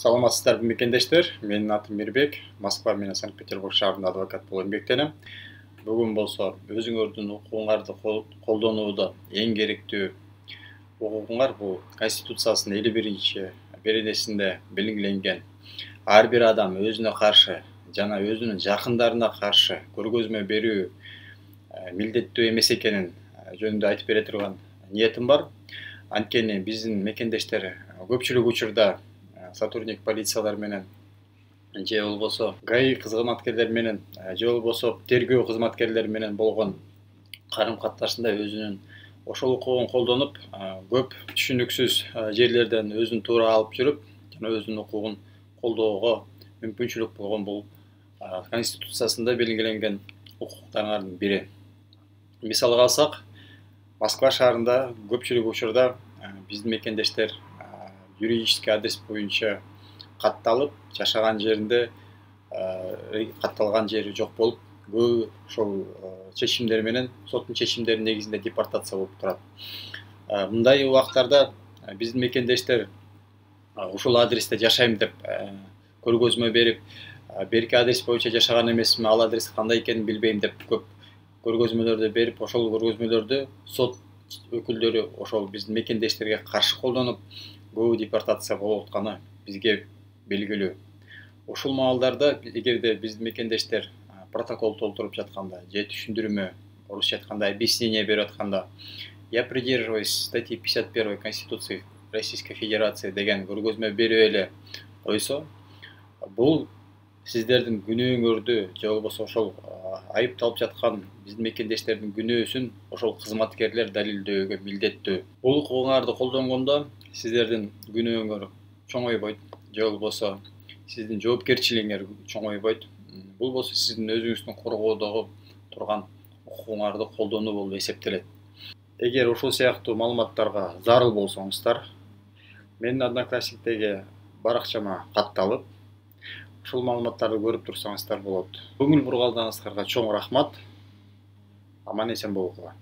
Саламатсыздарбы мекендештер, менин атым Мирбек, Москва менен Санкт-Петербург шаарында адвокат болуп эмгектенем. Бүгүн болсо өзүңөрдүн укугуңарды колдонууда эң керектүү укугуңар бул Конституциясынын 51-беренесинде белгиленген ар бир адам өзүнө каршы жана өзүнүн жакындарына каршы көргөзмө берүү милдеттүү эмес экенин жөнүндө айтып бере турган ниетим бар. Анткени биздин мекендештер көпчүлүк учурда сотрудник полициялар менен же болбосо ГАИ кызматкерлери менен же болбосо тергөө кызматкерлери менен болгон карым катнашында өзүнүн ошол укугун колдонуп, көп түшүнүксүз жерлерден өзүн туура алып жүрүп, жана өзүнүн укугун колдоого мүмкүнчүлүк болгон бул Конституциясында белгиленген укуктардын бири. Мисалга алсак, Москва шаарында көпчүлүк учурда биздин мекендештер юридический адрес боюнча катталып, жашаган жеринде катталган жери жок болуп, көбү ошол чечимдер менен, соттун чечимдеринин негизинде депортация болуп турат. Мындай убактарда биздин мекендештер ушул адресте жашайм деп көргөзмө берип, берки адрес боюнча жашаган эмесмин, ал адрес кандай экенин билбейм деп көп көргөзмөлөрдү берип, ошол көргөзмөлөрдү сот өкүлдөрү ошол биздин мекендештерге каршы колдонуп, көбү депортация болуп атканы бизге белгилүү. Ушул маалдарда эгерде биздин мекендештер протокол толтуруп жатканда же түшүндүрмө, орусча айтканда объяснение берип атканда, я придерживаюсь статьи 51 Конституции Российской Федерации деген көргөзмө берип эле койсо, бул сиздердин күнөөңөрдү же болбосо ошол айыпталып жаткан биздин мекендештердин күнөөсүн ошол кызматкерлер далилдөөгө милдеттүү. Бул укугуңарды колдонгондо сиздердин күнөөңөр чоңойбойт, же болбосо сиздин жоопкерчилигиңер чоңойбойт. Бул болсо сиздин өзүңүздүн коргоодогу турган укугуңарды колдонуу болуп эсептелет. Эгер ушул сыяктуу маалыматтарга зарыл болсоңуздар, менин Одноклассниктеги баракчама катталып, ушул маалыматтарды көрүп турсаңыздар болот. Көңүл бурганыңыздарга чоң рахмат. Аман эсен болгула.